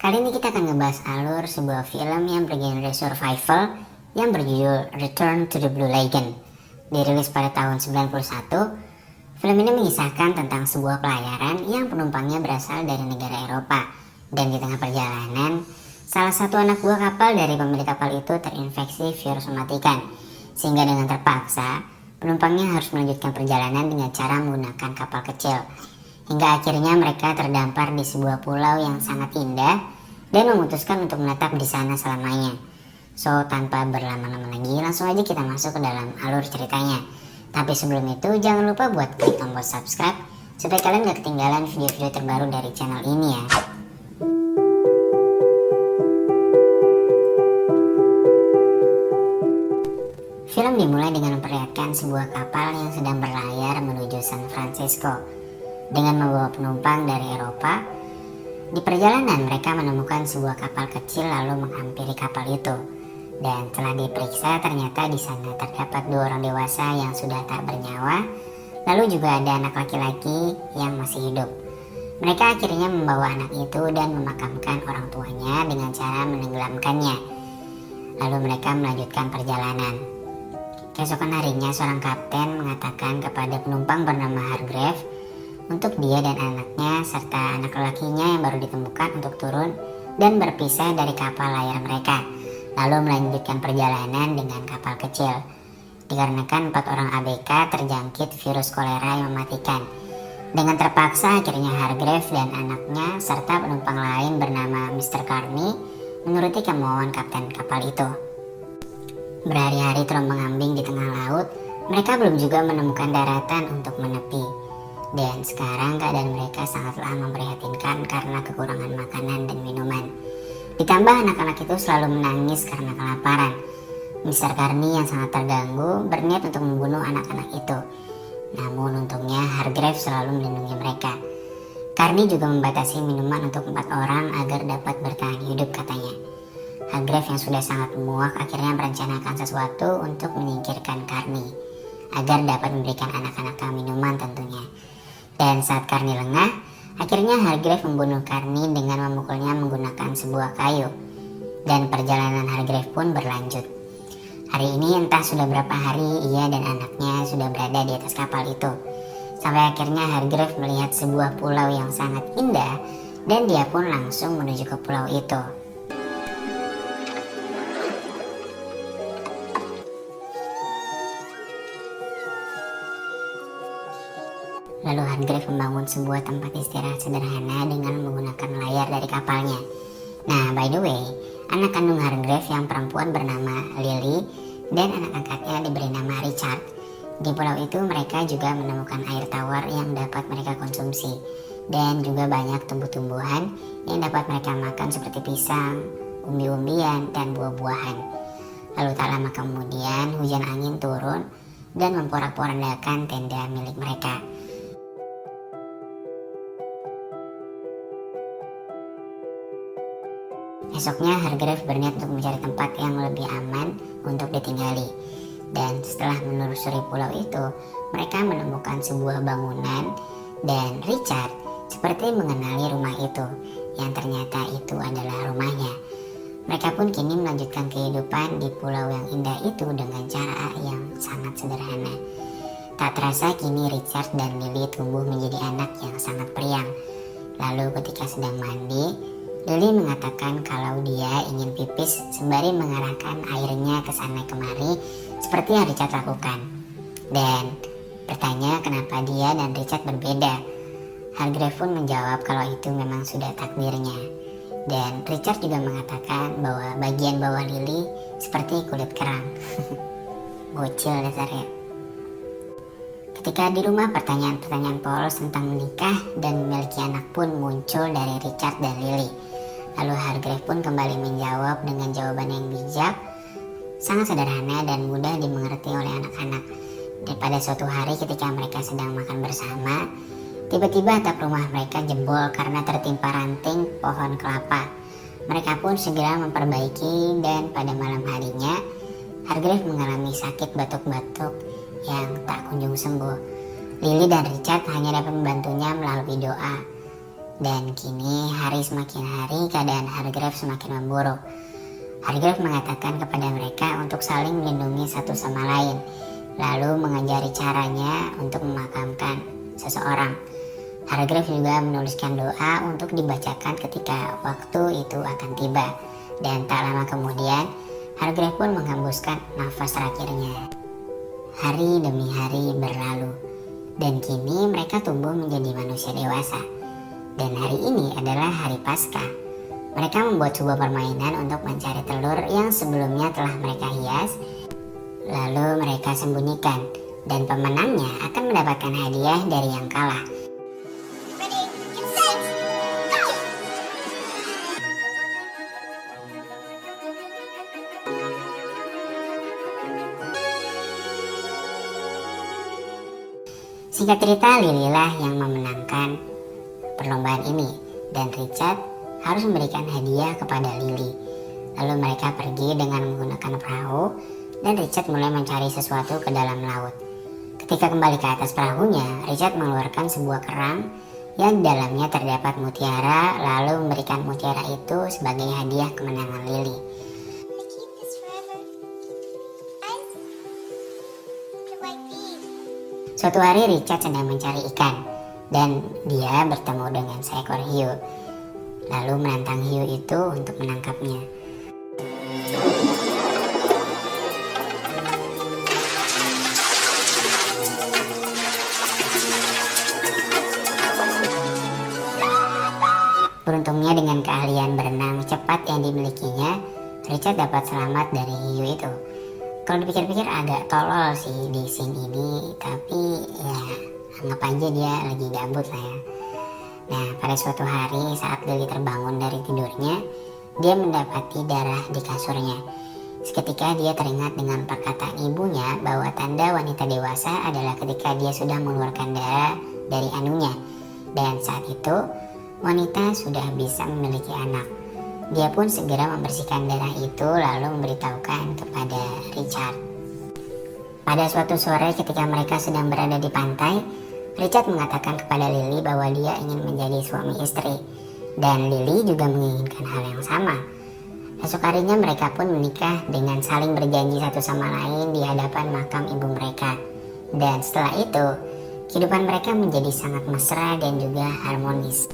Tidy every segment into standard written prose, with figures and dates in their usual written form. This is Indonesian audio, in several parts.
Kali ini kita akan ngebahas alur sebuah film yang bergenre survival yang berjudul Return to the Blue Lagoon. Dirilis pada tahun 91, film ini mengisahkan tentang sebuah pelayaran yang penumpangnya berasal dari negara Eropa. Dan di tengah perjalanan, salah satu anak buah kapal dari pemilik kapal itu terinfeksi virus mematikan. Sehingga dengan terpaksa, penumpangnya harus melanjutkan perjalanan dengan cara menggunakan kapal kecil. Hingga akhirnya mereka terdampar di sebuah pulau yang sangat indah dan memutuskan untuk menetap di sana selamanya. So, tanpa berlama-lama lagi, langsung aja kita masuk ke dalam alur ceritanya. Tapi sebelum itu, jangan lupa buat klik tombol subscribe supaya kalian gak ketinggalan video-video terbaru dari channel ini ya. Film dimulai dengan memperlihatkan sebuah kapal yang sedang berlayar menuju San Francisco dengan membawa penumpang dari Eropa. Di perjalanan mereka menemukan sebuah kapal kecil lalu menghampiri kapal itu. Dan setelah diperiksa ternyata di sana terdapat 2 orang dewasa yang sudah tak bernyawa. Lalu juga ada anak laki-laki yang masih hidup. Mereka akhirnya membawa anak itu dan memakamkan orang tuanya dengan cara menenggelamkannya. Lalu mereka melanjutkan perjalanan. Keesokan harinya seorang kapten mengatakan kepada penumpang bernama Hargrave untuk dia dan anaknya serta anak lelakinya yang baru ditemukan untuk turun dan berpisah dari kapal layar mereka, lalu melanjutkan perjalanan dengan kapal kecil. Dikarenakan 4 orang ABK terjangkit virus kolera yang mematikan. Dengan terpaksa akhirnya Hargrave dan anaknya serta penumpang lain bernama Mr. Carney menuruti kemauan kapten kapal itu. Berhari-hari terombang-ambing di tengah laut, mereka belum juga menemukan daratan untuk menepi. Dan sekarang keadaan mereka sangatlah memprihatinkan karena kekurangan makanan dan minuman. Ditambah anak-anak itu selalu menangis karena kelaparan. Mr. Carney yang sangat terganggu berniat untuk membunuh anak-anak itu. Namun untungnya Hargrave selalu melindungi mereka. Carney juga membatasi minuman untuk 4 orang agar dapat bertahan hidup katanya. Hargrave yang sudah sangat muak akhirnya merencanakan sesuatu untuk menyingkirkan Carney agar dapat memberikan anak-anak minuman tentunya. Dan saat Carney lengah, akhirnya Hargrave membunuh Carney dengan memukulnya menggunakan sebuah kayu. Dan perjalanan Hargrave pun berlanjut. Hari ini entah sudah berapa hari ia dan anaknya sudah berada di atas kapal itu. Sampai akhirnya Hargrave melihat sebuah pulau yang sangat indah dan dia pun langsung menuju ke pulau itu. Lalu Hargrave membangun sebuah tempat istirahat sederhana dengan menggunakan layar dari kapalnya. Nah, by the way, anak kandung Hargrave yang perempuan bernama Lily dan anak angkatnya diberi nama Richard. Di pulau itu mereka juga menemukan air tawar yang dapat mereka konsumsi dan juga banyak tumbuh-tumbuhan yang dapat mereka makan seperti pisang, umbi-umbian, dan buah-buahan. Lalu tak lama kemudian hujan angin turun dan memporak-porandakan tenda milik mereka. Esoknya Hargrave berniat untuk mencari tempat yang lebih aman untuk ditinggali. Dan setelah menelusuri pulau itu, mereka menemukan sebuah bangunan dan Richard seperti mengenali rumah itu, yang ternyata itu adalah rumahnya. Mereka pun kini melanjutkan kehidupan di pulau yang indah itu dengan cara yang sangat sederhana. Tak terasa kini Richard dan Lily tumbuh menjadi anak yang sangat periang. Lalu ketika sedang mandi, Lily mengatakan kalau dia ingin pipis sembari mengarahkan airnya ke sana kemari seperti yang Richard lakukan. Dan bertanya kenapa dia dan Richard berbeda. Hargrave pun menjawab kalau itu memang sudah takdirnya. Dan Richard juga mengatakan bahwa bagian bawah Lily seperti kulit kerang. Bocil dasarnya. Ketika di rumah, pertanyaan-pertanyaan polos tentang menikah dan memiliki anak pun muncul dari Richard dan Lily. Lalu Hargrave pun kembali menjawab dengan jawaban yang bijak, sangat sederhana dan mudah dimengerti oleh anak-anak. Dan pada suatu hari ketika mereka sedang makan bersama, tiba-tiba atap rumah mereka jebol karena tertimpa ranting pohon kelapa. Mereka pun segera memperbaiki dan pada malam harinya, Hargrave mengalami sakit batuk-batuk yang tak kunjung sembuh. Lily dan Richard hanya dapat membantunya melalui doa. Dan kini hari semakin hari keadaan Hargrave semakin memburuk. Hargrave mengatakan kepada mereka untuk saling melindungi satu sama lain, lalu mengajari caranya untuk memakamkan seseorang. Hargrave juga menuliskan doa untuk dibacakan ketika waktu itu akan tiba. Dan tak lama kemudian, Hargrave pun menghembuskan nafas terakhirnya. Hari demi hari berlalu, dan kini mereka tumbuh menjadi manusia dewasa. Dan hari ini adalah hari Paskah. Mereka membuat sebuah permainan untuk mencari telur yang sebelumnya telah mereka hias, lalu mereka sembunyikan, dan pemenangnya akan mendapatkan hadiah dari yang kalah. Singkat cerita, Lily lah yang memenangkan perlombaan ini, dan Richard harus memberikan hadiah kepada Lily. Lalu mereka pergi dengan menggunakan perahu, dan Richard mulai mencari sesuatu ke dalam laut. Ketika kembali ke atas perahunya, Richard mengeluarkan sebuah kerang yang di dalamnya terdapat mutiara, lalu memberikan mutiara itu sebagai hadiah kemenangan Lily. Suatu hari Richard sedang mencari ikan, dan dia bertemu dengan seekor hiu, lalu menantang hiu itu untuk menangkapnya. Beruntungnya dengan keahlian berenang cepat yang dimilikinya, Richard dapat selamat dari hiu itu. Kalau dipikir-pikir agak tolol sih di scene ini, tapi ya anggap aja dia lagi gabut lah ya. Nah, pada suatu hari saat Lily terbangun dari tidurnya, dia mendapati darah di kasurnya. Seketika dia teringat dengan perkataan ibunya bahwa tanda wanita dewasa adalah ketika dia sudah mengeluarkan darah dari anunya. Dan saat itu, wanita sudah bisa memiliki anak. Dia pun segera membersihkan darah itu lalu memberitahukan kepada Richard. Pada suatu sore ketika mereka sedang berada di pantai, Richard mengatakan kepada Lily bahwa dia ingin menjadi suami istri, dan Lily juga menginginkan hal yang sama. Esok harinya mereka pun menikah dengan saling berjanji satu sama lain di hadapan makam ibu mereka. Dan setelah itu, kehidupan mereka menjadi sangat mesra dan juga harmonis.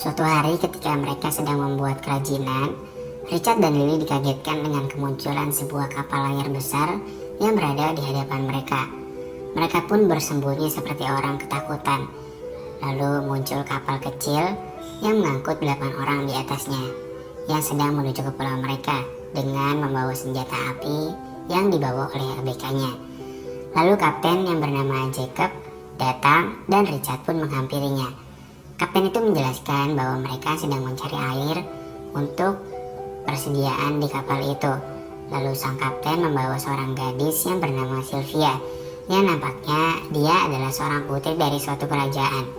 Suatu hari ketika mereka sedang membuat kerajinan, Richard dan Lily dikagetkan dengan kemunculan sebuah kapal layar besar yang berada di hadapan mereka. Mereka pun bersembunyi seperti orang ketakutan. Lalu muncul kapal kecil yang mengangkut 8 orang di atasnya, yang sedang menuju ke pulau mereka dengan membawa senjata api yang dibawa oleh ABK-nya. Lalu kapten yang bernama Jacob datang dan Richard pun menghampirinya. Kapten itu menjelaskan bahwa mereka sedang mencari air untuk persediaan di kapal itu. Lalu sang kapten membawa seorang gadis yang bernama Sylvia, yang nampaknya dia adalah seorang putri dari suatu kerajaan.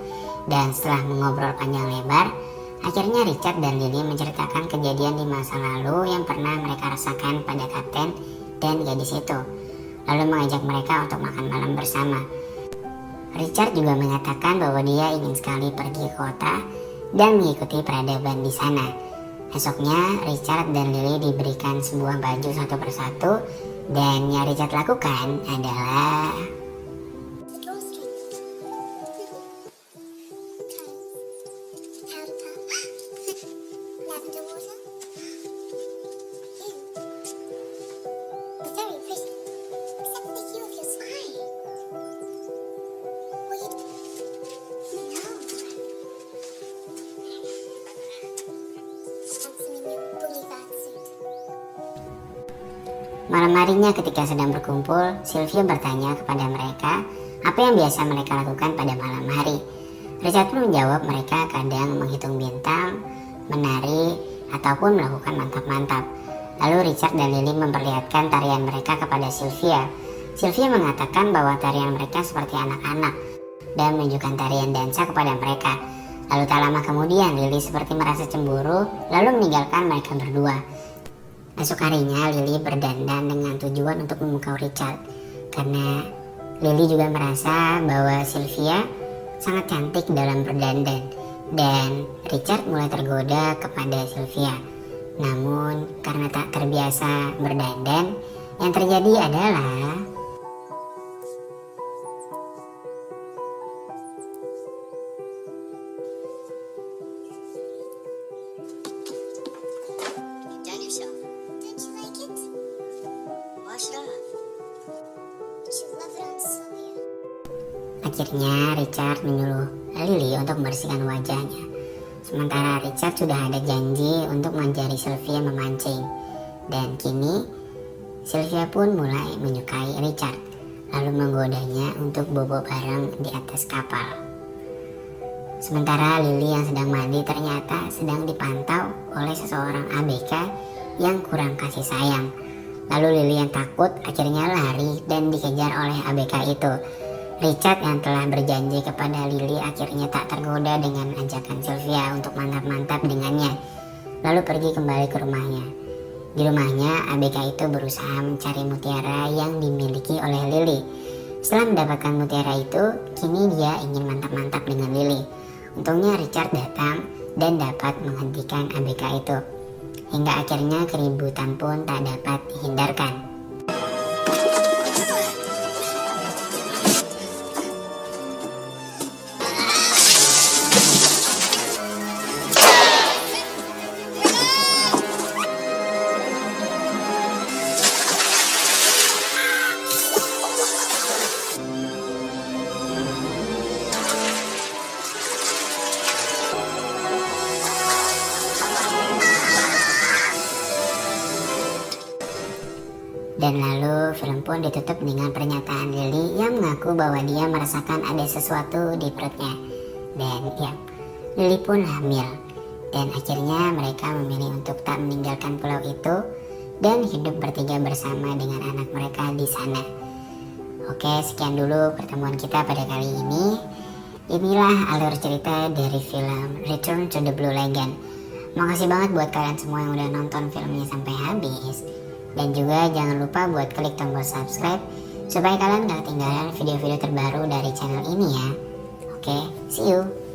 Dan setelah mengobrol panjang lebar, akhirnya Richard dan Lily menceritakan kejadian di masa lalu yang pernah mereka rasakan pada kapten dan gadis itu, lalu mengajak mereka untuk makan malam bersama. Richard juga mengatakan bahwa dia ingin sekali pergi ke kota dan mengikuti peradaban di sana. Esoknya, Richard dan Lily diberikan sebuah baju satu persatu, dan yang Richard lakukan adalah malam harinya ketika sedang berkumpul, Sylvia bertanya kepada mereka apa yang biasa mereka lakukan pada malam hari. Richard pun menjawab mereka kadang menghitung bintang, menari, ataupun melakukan mantap-mantap. Lalu Richard dan Lily memperlihatkan tarian mereka kepada Sylvia. Sylvia mengatakan bahwa tarian mereka seperti anak-anak dan menunjukkan tarian dansa kepada mereka. Lalu tak lama kemudian Lily seperti merasa cemburu lalu meninggalkan mereka berdua. Esok harinya Lily berdandan dengan tujuan untuk memukau Richard, karena Lily juga merasa bahwa Sylvia sangat cantik dalam berdandan, dan Richard mulai tergoda kepada Sylvia. Namun karena tak terbiasa berdandan, yang terjadi adalah akhirnya Richard menyuruh Lily untuk membersihkan wajahnya. Sementara Richard sudah ada janji untuk mengajari Sylvia memancing. Dan kini Sylvia pun mulai menyukai Richard, lalu menggodanya untuk bobo bareng di atas kapal. Sementara Lily yang sedang mandi ternyata sedang dipantau oleh seseorang ABK yang kurang kasih sayang. Lalu Lily yang takut akhirnya lari dan dikejar oleh ABK itu. Richard yang telah berjanji kepada Lily akhirnya tak tergoda dengan ajakan Sylvia untuk mantap-mantap dengannya, lalu pergi kembali ke rumahnya. Di rumahnya, ABK itu berusaha mencari mutiara yang dimiliki oleh Lily. Setelah mendapatkan mutiara itu, kini dia ingin mantap-mantap dengan Lily. Untungnya Richard datang dan dapat menghentikan ABK itu. Hingga akhirnya keributan pun tak dapat dihindarkan. Dan lalu film pun ditutup dengan pernyataan Lily yang mengaku bahwa dia merasakan ada sesuatu di perutnya. Dan ya, Lily pun hamil. Dan akhirnya mereka memilih untuk tak meninggalkan pulau itu dan hidup bertiga bersama dengan anak mereka di sana. Oke, sekian dulu pertemuan kita pada kali ini. Inilah alur cerita dari film Return to the Blue Lagoon. Makasih banget buat kalian semua yang udah nonton filmnya sampai habis. Dan juga jangan lupa buat klik tombol subscribe supaya kalian gak ketinggalan video-video terbaru dari channel ini ya. Oke, see you.